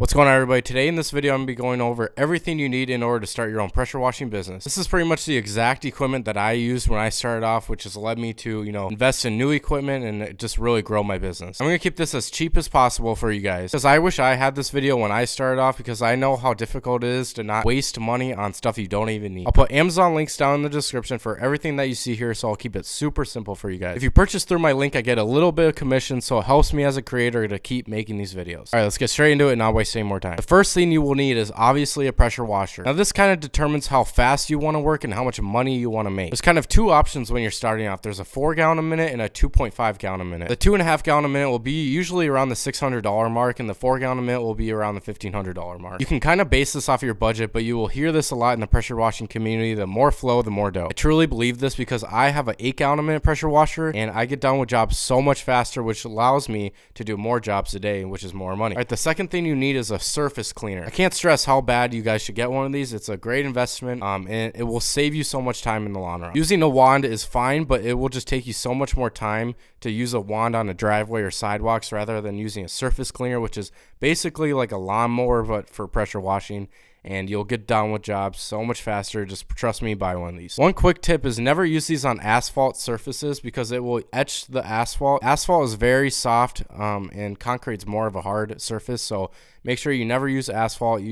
What's going on, everybody? Today in this video I'm going to be going over everything you need in order to start your own pressure washing business. This is pretty much the exact equipment that I used when I started off, which has led me to, invest in new equipment and just really grow my business. I'm going to keep this as cheap as possible for you guys because I wish I had this video when I started off, because I know how difficult it is to not waste money on stuff you don't even need. I'll put Amazon links down in the description for everything that you see here, so I'll keep it super simple for you guys. If you purchase through my link, I get a little bit of commission, so it helps me as a creator to keep making these videos. All right, let's get straight into it and not waste any more time. The first thing you will need is obviously a pressure washer. Now this kind of determines how fast you want to work and how much money you want to make. There's kind of two options when you're starting off. There's a 4 gallon a minute and a 2.5 gallon a minute. The 2.5 gallon a minute will be usually around the $600 mark, and the 4 gallon a minute will be around the $1,500 mark. You can kind of base this off your budget, but you will hear this a lot in the pressure washing community: the more flow, the more dough. I truly believe this because I have an 8 gallon a minute pressure washer and I get done with jobs so much faster, which allows me to do more jobs a day, which is more money. All right, the second thing you need is a surface cleaner. I can't stress how bad you guys should get one of these. It's a great investment, and it will save you so much time in the long run. Using a wand is fine, but it will just take you so much more time to use a wand on a driveway or sidewalks rather than using a surface cleaner, which is basically like a lawnmower but for pressure washing, and you'll get done with jobs so much faster. Just trust me, buy one of these. One quick tip is never use these on asphalt surfaces because it will etch the asphalt. Asphalt is very soft, and concrete's more of a hard surface, so make sure you never use asphalt.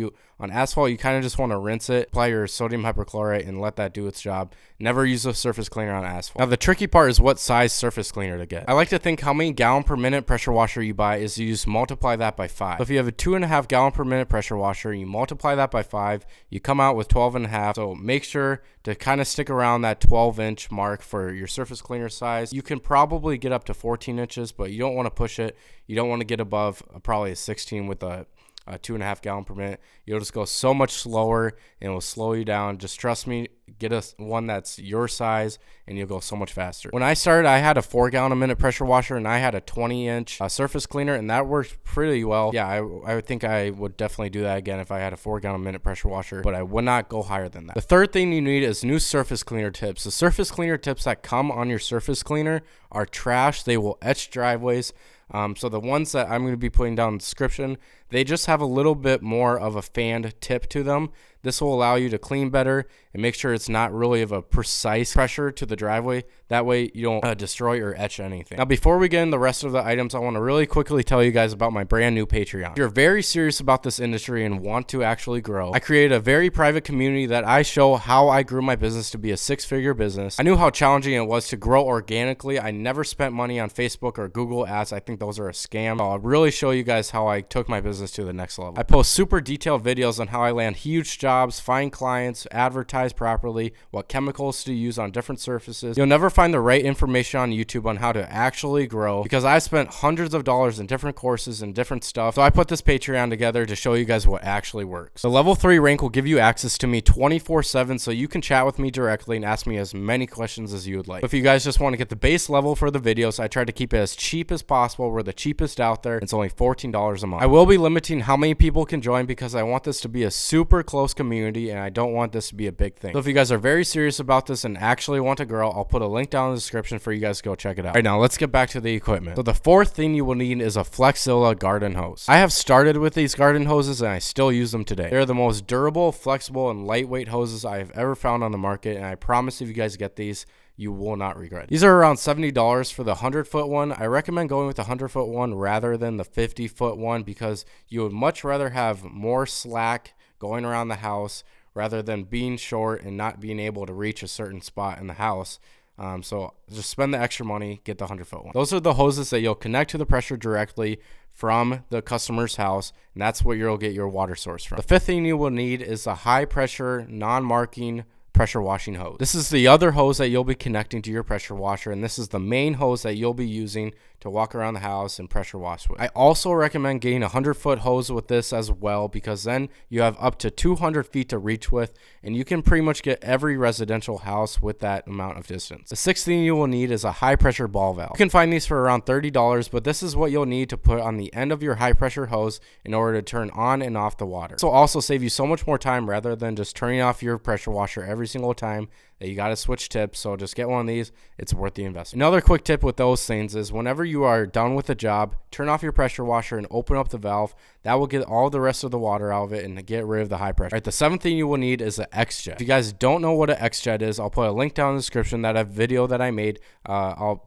On asphalt, you kind of just want to rinse it, apply your sodium hypochlorite, and let that do its job. Never use a surface cleaner on asphalt. Now, the tricky part is what size surface cleaner to get. I like to think how many gallon per minute pressure washer you buy is you just multiply that by 5. So if you have a 2.5 gallon per minute pressure washer, you multiply that by 5, you come out with 12.5. So make sure to kind of stick around that 12-inch mark for your surface cleaner size. You can probably get up to 14 inches, but you don't want to push it. You don't want to get above probably a 16 with a 2.5 gallon per minute. You'll just go so much slower and it will slow you down. Just trust me, get one that's your size and you'll go so much faster. When I started, I had a 4 gallon a minute pressure washer and I had a 20-inch surface cleaner, and that worked pretty well. Yeah, I would think I would definitely do that again if I had a 4 gallon a minute pressure washer, but I would not go higher than that. The third thing you need is new surface cleaner tips. The surface cleaner tips that come on your surface cleaner are trash. They will etch driveways. So the ones that I'm going to be putting down in the description, they just have a little bit more of a fanned tip to them. This will allow you to clean better and make sure it's not really of a precise pressure to the driveway. That way you don't destroy or etch anything. Now, before we get in the rest of the items, I want to really quickly tell you guys about my brand new Patreon. If you're very serious about this industry and want to actually grow, I created a very private community that I show how I grew my business to be a 6-figure business. I knew how challenging it was to grow organically. I never spent money on Facebook or Google ads. I think those are a scam. I'll really show you guys how I took my business to the next level. I post super detailed videos on how I land huge jobs, find clients, advertise properly, what chemicals to use on different surfaces. You'll never find the right information on YouTube on how to actually grow because I spent hundreds of dollars in different courses and different stuff. So I put this Patreon together to show you guys what actually works. The level 3 rank will give you access to me 24/7, so you can chat with me directly and ask me as many questions as you would like. If you guys just want to get the base level for the videos, I try to keep it as cheap as possible. We're the cheapest out there. It's only $14 a month. I will be limiting how many people can join because I want this to be a super close community and I don't want this to be a big thing. So if you guys are very serious about this and actually want to grow, I'll put a link down in the description for you guys to go check it out. All right, now let's get back to the equipment. So the fourth thing you will need is a Flexzilla garden hose. I have started with these garden hoses and I still use them today. They're the most durable, flexible, and lightweight hoses I have ever found on the market, and I promise if you guys get these, you will not regret it. These are around $70 for the 100-foot one. I recommend going with the 100-foot one rather than the 50-foot one because you would much rather have more slack going around the house rather than being short and not being able to reach a certain spot in the house. So just spend the extra money, get the 100-foot one. Those are the hoses that you'll connect to the pressure directly from the customer's house, and that's where you'll get your water source from. The fifth thing you will need is a high pressure, non-marking pressure washing hose. This is the other hose that you'll be connecting to your pressure washer, and this is the main hose that you'll be using to walk around the house and pressure wash with. I also recommend getting a 100-foot hose with this as well because then you have up to 200 feet to reach with, and you can pretty much get every residential house with that amount of distance. The sixth thing you will need is a high pressure ball valve. You can find these for around $30, but this is what you'll need to put on the end of your high pressure hose in order to turn on and off the water. This will also save you so much more time rather than just turning off your pressure washer every single time. that you got to switch tips. So just get one of these. It's worth the investment. Another quick tip with those things is whenever you are done with the job, turn off your pressure washer and open up the valve. That will get all the rest of the water out of it and get rid of the high pressure. All right, the seventh thing you will need is an X-Jet. If you guys don't know what an X-Jet is, I'll put a link down in the description. That a video that I made.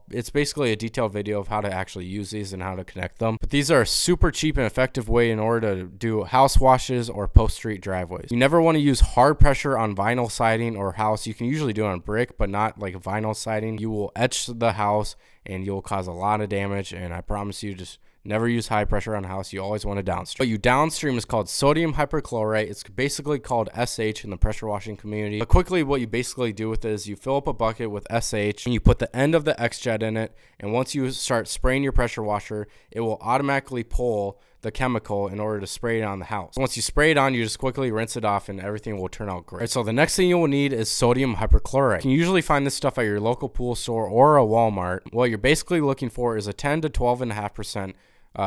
It's basically a detailed video of how to actually use these and how to connect them. But these are a super cheap and effective way in order to do house washes or post-street driveways. You never want to use hard pressure on vinyl siding or house. You can usually do it on brick, but not like vinyl siding. You will etch the house and you'll cause a lot of damage. And I promise you, just never use high pressure on a house. You always want to downstream. What you downstream is called sodium hypochlorite. It's basically called SH in the pressure washing community. But quickly, what you basically do with it is you fill up a bucket with SH and you put the end of the X-Jet in it. And once you start spraying your pressure washer, it will automatically pull the chemical in order to spray it on the house. Once you spray it on, you just quickly rinse it off and everything will turn out great. Right, so the next thing you will need is sodium hypochlorite. You can usually find this stuff at your local pool store or a Walmart. What you're basically looking for is a 10 to 12.5%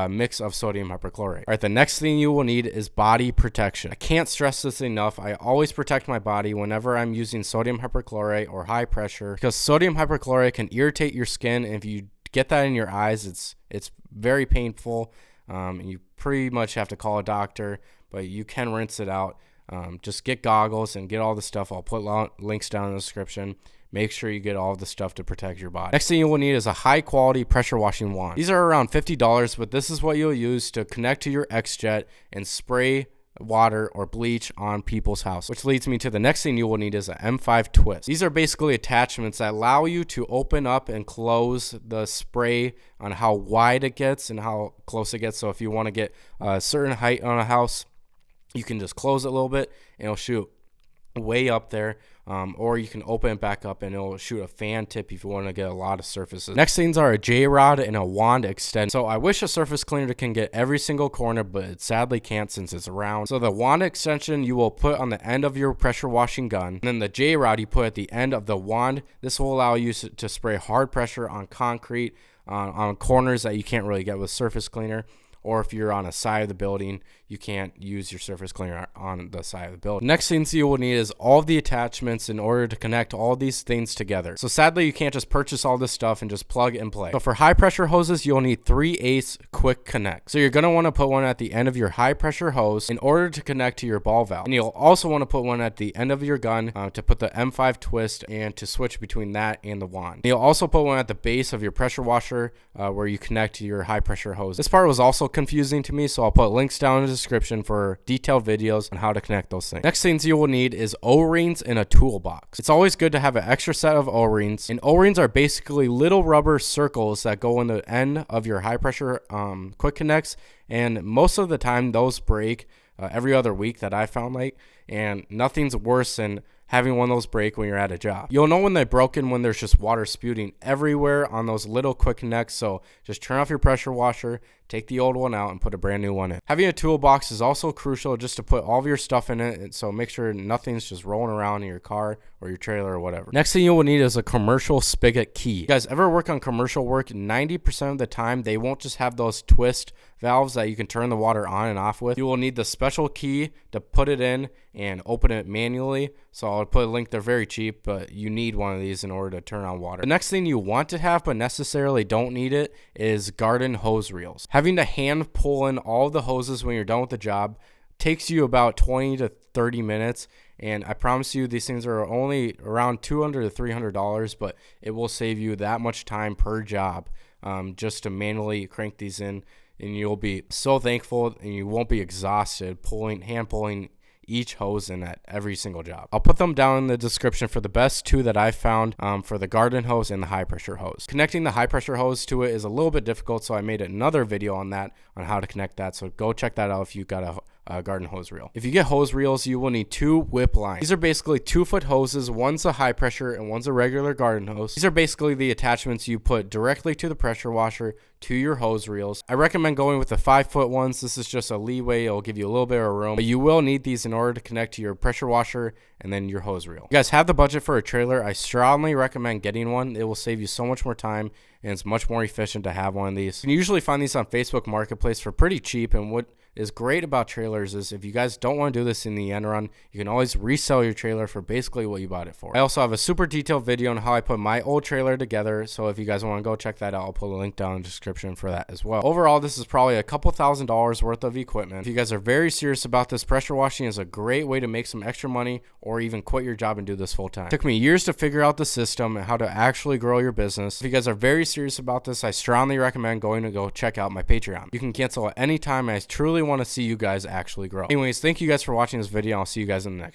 mix of sodium hypochlorite. All right, the next thing you will need is body protection. I can't stress this enough. I always protect my body whenever I'm using sodium hypochlorite or high pressure, because sodium hypochlorite can irritate your skin. And if you get that in your eyes, it's very painful. You pretty much have to call a doctor, but you can rinse it out. Just get goggles and get all the stuff. I'll put links down in the description. Make sure you get all the stuff to protect your body. Next thing you will need is a high quality pressure washing wand. These are around $50, but this is what you'll use to connect to your X-Jet and spray water or bleach on people's house. Which leads me to the next thing you will need is an M5 twist. These are basically attachments that allow you to open up and close the spray on how wide it gets and how close it gets. So if you want to get a certain height on a house, you can just close it a little bit and it'll shoot way up there, or you can open it back up and it'll shoot a fan tip if you want to get a lot of surfaces. Next things are a J-rod and a wand extend. So I wish a surface cleaner can get every single corner, but it sadly can't since it's round. So the wand extension you will put on the end of your pressure washing gun, and then the J-rod you put at the end of the wand. This will allow you to spray hard pressure on concrete, on corners that you can't really get with surface cleaner. Or if you're on a side of the building, you can't use your surface cleaner on the side of the building. Next things you will need is all of the attachments in order to connect all these things together. So sadly, you can't just purchase all this stuff and just plug and play. So for high pressure hoses, you'll need 3/8 quick connect. So you're going to want to put one at the end of your high pressure hose in order to connect to your ball valve. And you'll also want to put one at the end of your gun to put the M5 twist and to switch between that and the wand. And you'll also put one at the base of your pressure washer where you connect to your high pressure hose. This part was also confusing to me, so I'll put links down in the description for detailed videos on how to connect those things. Next things you will need is O-rings and a toolbox. It's always good to have an extra set of O-rings, and O-rings are basically little rubber circles that go in the end of your high pressure quick connects, and most of the time those break every other week that I found, and nothing's worse than having one of those break when you're at a job. You'll know when they're broken when there's just water spewing everywhere on those little quick connects. So just turn off your pressure washer, take the old one out, and put a brand new one in. Having a toolbox is also crucial just to put all of your stuff in it, and so make sure nothing's just rolling around in your car or your trailer or whatever. Next thing you will need is a commercial spigot key. You guys ever work on commercial work? 90% of the time they won't just have those twist valves that you can turn the water on and off with. You will need the special key to put it in and open it manually. So I'll put a link. They're very cheap, but you need one of these in order to turn on water. The next thing you want to have but necessarily don't need it is garden hose reels. Having to hand pull in all the hoses when you're done with the job takes you about 20 to 30 minutes, and I promise you these things are only around $200 to $300, but it will save you that much time per job just to manually crank these in, and you'll be so thankful and you won't be exhausted hand pulling each hose in at every single job. I'll put them down in the description for the best two that I found for the garden hose and the high pressure hose. Connecting the high pressure hose to it is a little bit difficult, so I made another video on that, on how to connect that. So go check that out if you got a garden hose reel. If you get hose reels, you will need 2 whip lines. These are basically 2-foot hoses. One's a high pressure and one's a regular garden hose. These are basically the attachments you put directly to the pressure washer to your hose reels. I recommend going with the 5-foot ones. This is just a leeway. It'll give you a little bit of room, but you will need these in order to connect to your pressure washer and then your hose reel. If you guys have the budget for a trailer, I strongly recommend getting one. It will save you so much more time, and it's much more efficient to have one of these. You can usually find these on Facebook Marketplace for pretty cheap, and what is great about trailers is if you guys don't want to do this in the end run, you can always resell your trailer for basically what you bought it for. I also have a super detailed video on how I put my old trailer together, so if you guys want to go check that out, I'll put a link down in the description for that as well. Overall, this is probably a couple $1,000s worth of equipment. If you guys are very serious about this, pressure washing is a great way to make some extra money or even quit your job and do this full time. It took me years to figure out the system and how to actually grow your business. If you guys are very serious about this, I strongly recommend going to go check out my Patreon. You can cancel at any time, and I truly want to see you guys actually grow. Anyways, thank you guys for watching this video. I'll see you guys in the next one.